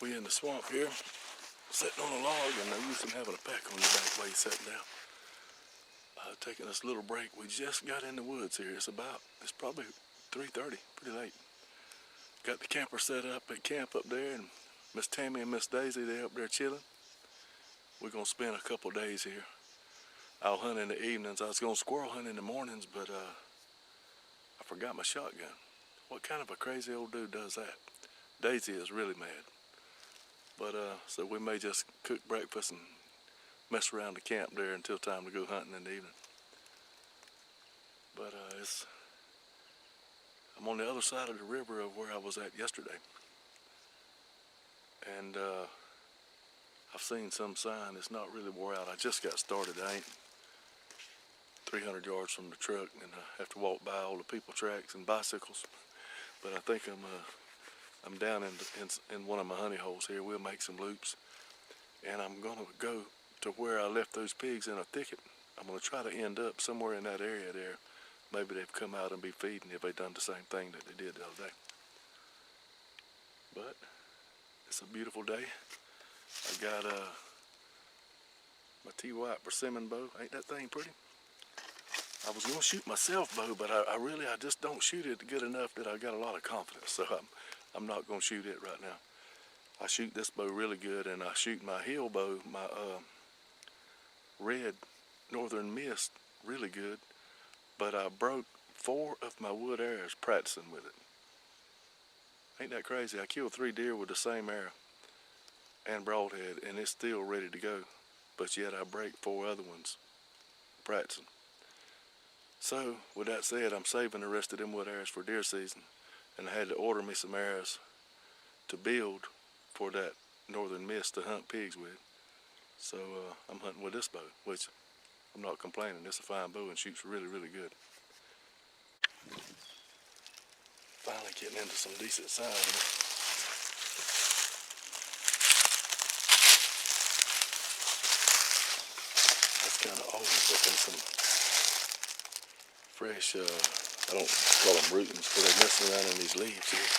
We in the swamp here, sitting on a log, and no use in having a pack on your back while you're sitting down. Taking this little break. We just got in the woods here. It's probably 3:30, pretty late. Got the camper set up at camp up there, and Miss Tammy and Miss Daisy, they're up there chilling. We're gonna spend a couple days here. I'll hunt in the evenings. I was gonna squirrel hunt in the mornings, but I forgot my shotgun. What kind of a crazy old dude does that? Daisy is really mad. But so we may just cook breakfast and mess around the camp there until time to go hunting in the evening. But I'm on the other side of the river of where I was at yesterday. And I've seen some sign. It's not really wore out. I just got started. I ain't 300 yards from the truck, and I have to walk by all the people tracks and bicycles. But I think I'm down in one of my honey holes here. We'll make some loops, and I'm gonna go to where I left those pigs in a thicket. I'm gonna try to end up somewhere in that area there. Maybe they've come out and be feeding if they done the same thing that they did the other day. But it's a beautiful day. I got my T-White persimmon bow. Ain't that thing pretty? I was gonna shoot my self bow, but I just don't shoot it good enough that I got a lot of confidence. So I'm not gonna shoot it right now. I shoot this bow really good, and I shoot my hill bow, my red Northern Mist, really good. But I broke 4 of my wood arrows practicing with it. Ain't that crazy? I killed 3 deer with the same arrow and broadhead, and it's still ready to go. But yet I break 4 other ones practicing. So with that said, I'm saving the rest of them wood arrows for deer season, and I had to order me some arrows to build for that Northern Mist to hunt pigs with. So I'm hunting with this bow, which I'm not complaining. It's a fine bow and shoots really, really good. Finally getting into some decent sign here. That's kind of old, but there's some fresh, I don't call them rootings, but they're messing around in these leaves here,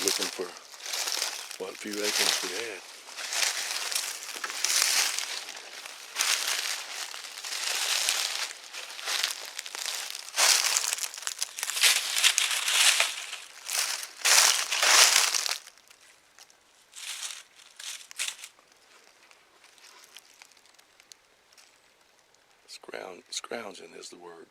looking for what few acorns we had. Scrounging is the word.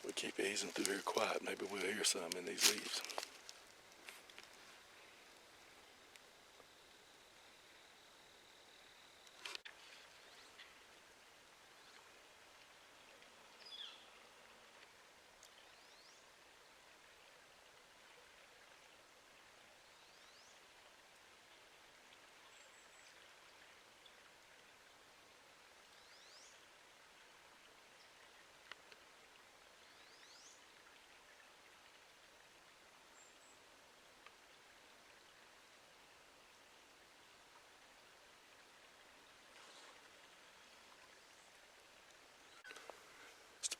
We keep easing through here quiet. Maybe we'll hear some in these leaves.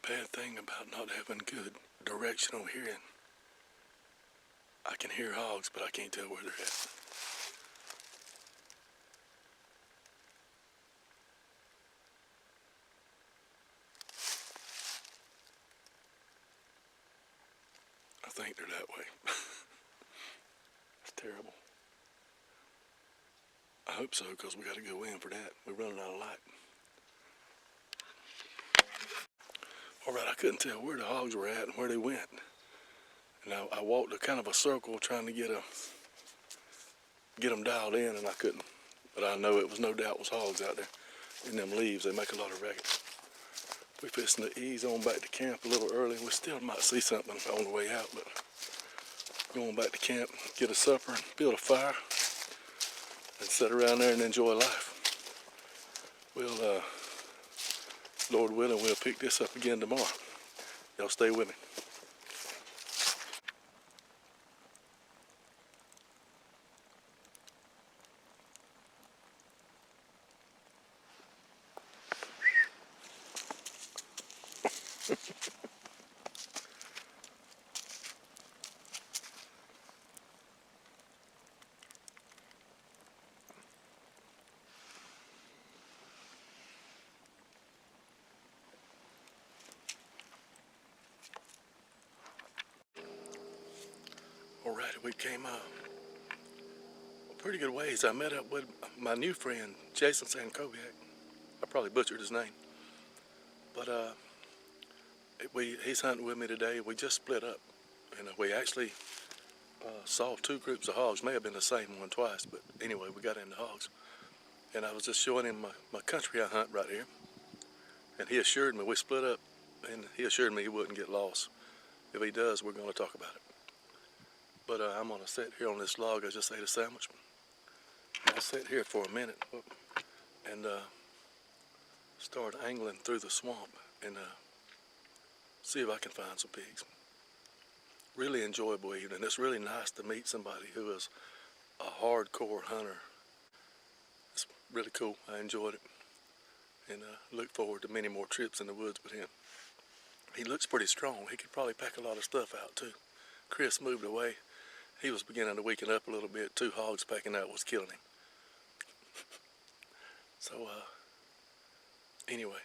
Bad thing about not having good directional hearing. I can hear hogs, but I can't tell where they're at. I think they're that way. It's terrible. I hope so, because we got to go in for that. We're running out of light. Alright, I couldn't tell where the hogs were at and where they went. And I walked a kind of a circle trying to get them dialed in, and I couldn't. But I know it was no doubt was hogs out there in them leaves. They make a lot of racket. We're fixing to ease on back to camp a little early. We still might see something on the way out, but going back to camp, get a supper, and build a fire, and sit around there and enjoy life. We'll Lord willing, we'll pick this up again tomorrow. Y'all stay with me. Alrighty, we came a pretty good ways. I met up with my new friend, Jason Sankoviak. I probably butchered his name. But he's hunting with me today. We just split up. And we actually saw two groups of hogs. May have been the same one twice, but anyway, we got into hogs. And I was just showing him my country I hunt right here. And he assured me, we split up, and he assured me he wouldn't get lost. If he does, we're going to talk about it. But I'm going to sit here on this log. I just ate a sandwich. I'll sit here for a minute and start angling through the swamp and see if I can find some pigs. Really enjoyable evening. It's really nice to meet somebody who is a hardcore hunter. It's really cool. I enjoyed it, and look forward to many more trips in the woods with him. He looks pretty strong. He could probably pack a lot of stuff out too. Chris moved away. He was beginning to weaken up a little bit. 2 hogs packing out was killing him. So anyway,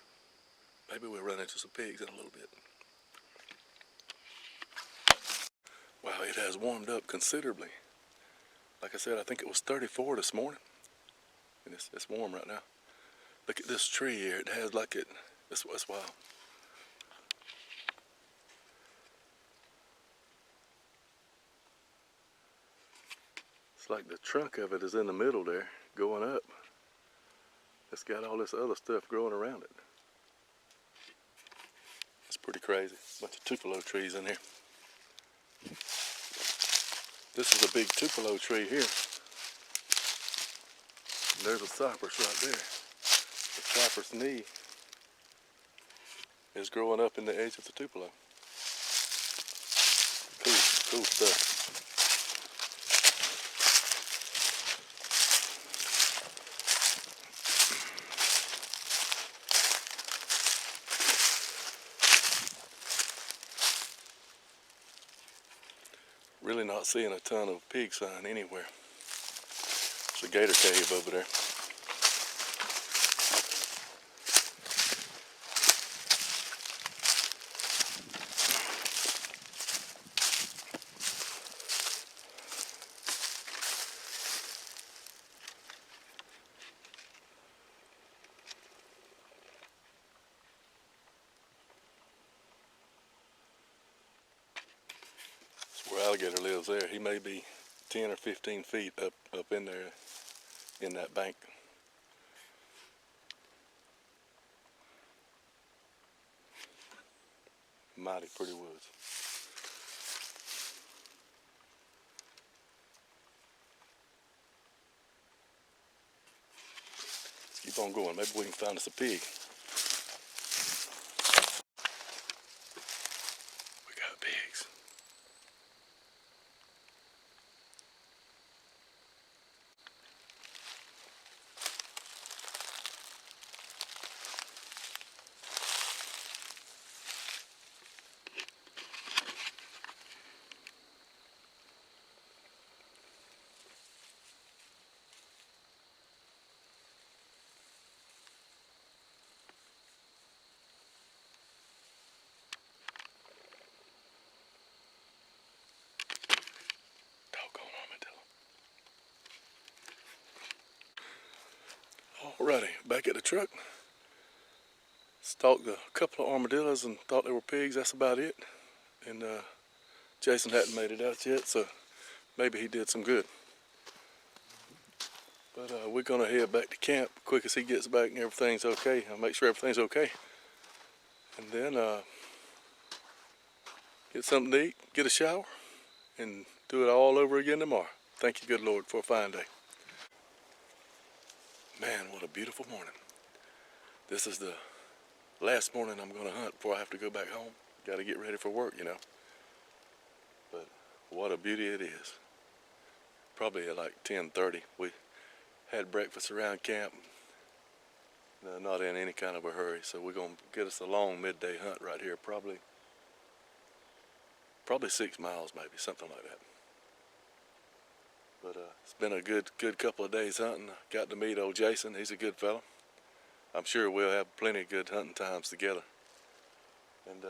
maybe we'll run into some pigs in a little bit. Wow, it has warmed up considerably. Like I said, I think it was 34 this morning, and it's warm right now. Look at this tree here. It has like it's wild. It's like the trunk of it is in the middle there, going up. It's got all this other stuff growing around it. It's pretty crazy. Bunch of tupelo trees in here. This is a big tupelo tree here. And there's a cypress right there. The cypress knee is growing up in the edge of the tupelo. Cool stuff. Really not seeing a ton of pig sign anywhere. There's a gator cave over there. Where alligator lives there. He may be 10 or 15 feet up in there in that bank. Mighty pretty woods. Let's keep on going. Maybe we can find us a pig. We got pigs. Alrighty, back at the truck. Stalked a couple of armadillos and thought they were pigs. That's about it. And Jason hadn't made it out yet, so maybe he did some good. But we're gonna head back to camp quick as he gets back and everything's okay. I'll make sure everything's okay. And then get something to eat, get a shower, and do it all over again tomorrow. Thank you, good Lord, for a fine day. Man, what a beautiful morning. This is the last morning I'm gonna hunt before I have to go back home. Gotta get ready for work, you know. But what a beauty it is. Probably at like 10:30. We had breakfast around camp. Not in any kind of a hurry, so we're gonna get us a long midday hunt right here. Probably 6 miles, maybe, something like that. But it's been a good couple of days hunting. Got to meet old Jason. He's a good fella. I'm sure we'll have plenty of good hunting times together. And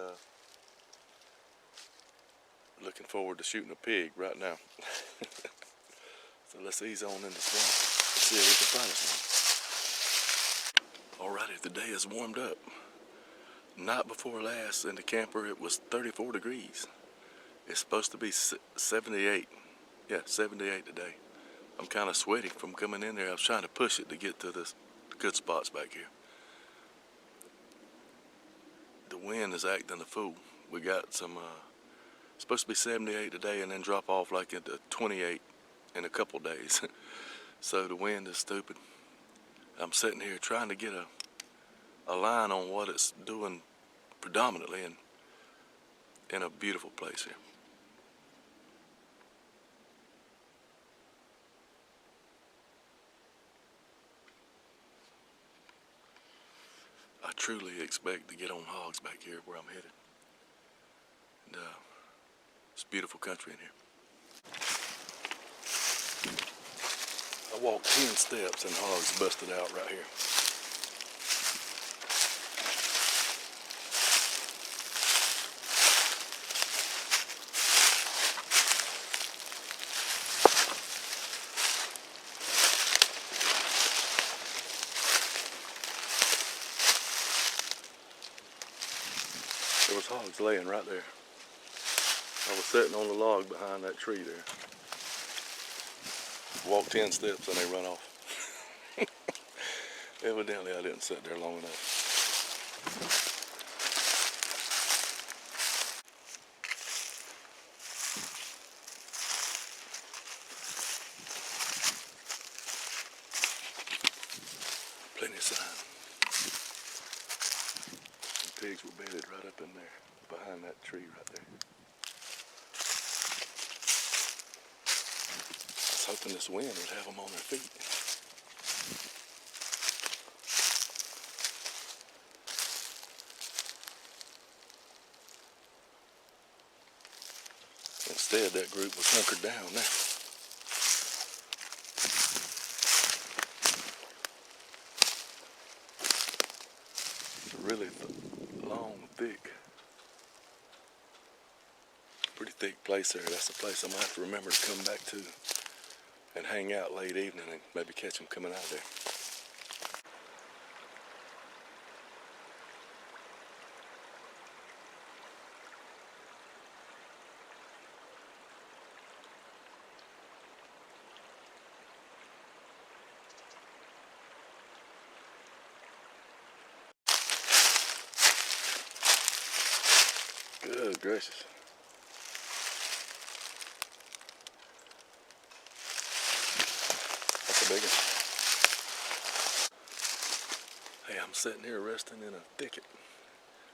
looking forward to shooting a pig right now. So let's ease on in the swamp. Let's see if we can find us one. Alrighty, the day has warmed up. Night before last in the camper it was 34 degrees. It's supposed to be 78. Yeah, 78 today. I'm kind of sweaty from coming in there. I was trying to push it to get to the good spots back here. The wind is acting a fool. We got some, supposed to be 78 today and then drop off like into 28 in a couple days. So the wind is stupid. I'm sitting here trying to get a line on what it's doing predominantly in a beautiful place here. I truly expect to get on hogs back here where I'm headed. And it's beautiful country in here. I walked 10 steps and hogs busted out right here. There was hogs laying right there. I was sitting on the log behind that tree there. Walked 10 steps and they run off. Evidently I didn't sit there long enough. Plenty of sign. The pigs were bedded right up in there, behind that tree right there. I was hoping this wind would have them on their feet. Instead, that group was hunkered down now. It's a really long, thick, pretty thick place there. That's a place I'm going to have to remember to come back to and hang out late evening and maybe catch them coming out of there. Good gracious. That's a big one. Hey, I'm sitting here resting in a thicket.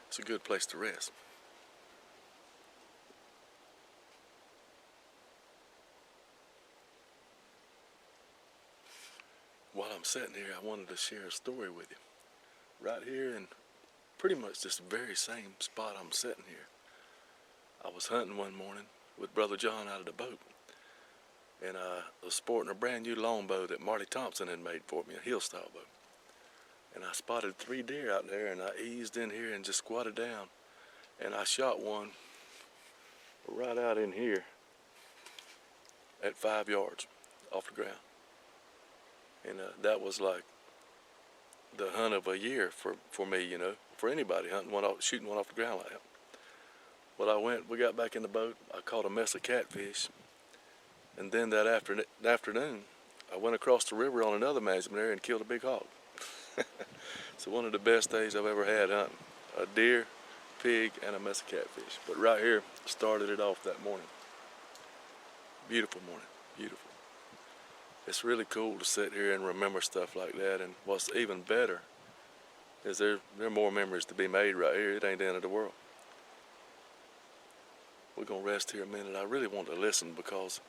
It's a good place to rest. While I'm sitting here, I wanted to share a story with you. Right here in pretty much this very same spot I'm sitting here. I was hunting one morning with Brother John out of the boat. And I was sporting a brand new longbow that Marty Thompson had made for me, a hill style bow. And I spotted 3 deer out there and I eased in here and just squatted down. And I shot one right out in here at 5 yards off the ground. And that was like the hunt of a year for me, you know, for anybody hunting one off, shooting one off the ground like that. Well, we got back in the boat, I caught a mess of catfish, and then that afternoon, I went across the river on another management area and killed a big hog. So one of the best days I've ever had hunting. A deer, pig, and a mess of catfish. But right here, started it off that morning. Beautiful morning, beautiful. It's really cool to sit here and remember stuff like that, and what's even better is there are more memories to be made right here. It ain't the end of the world. We're gonna rest here a minute. I really want to listen because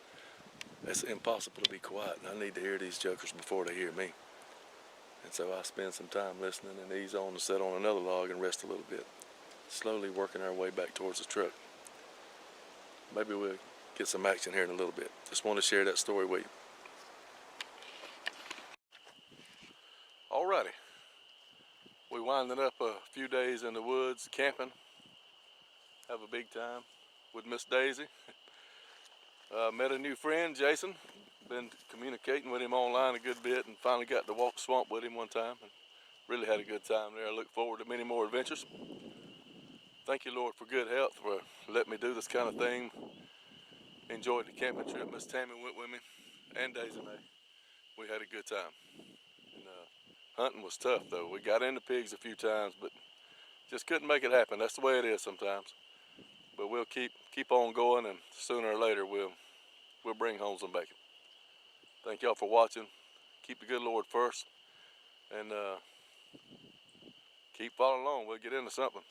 it's impossible to be quiet, and I need to hear these jokers before they hear me. And so I spend some time listening and ease on and sit on another log and rest a little bit, slowly working our way back towards the truck. Maybe we'll get some action here in a little bit. Just want to share that story with you. Alrighty, we winding up a few days in the woods camping. Have a big time. with Miss Daisy. Met a new friend, Jason. Been communicating with him online a good bit and finally got to walk the swamp with him one time. And really had a good time there. I look forward to many more adventures. Thank you, Lord, for good health, for letting me do this kind of thing. Enjoyed the camping trip. Miss Tammy went with me, and Daisy May. We had a good time. And, hunting was tough, though. We got into pigs a few times, but just couldn't make it happen. That's the way it is sometimes. But we'll keep on going, and sooner or later we'll bring home some bacon. Thank y'all for watching. Keep the good Lord first, and keep following along. We'll get into something.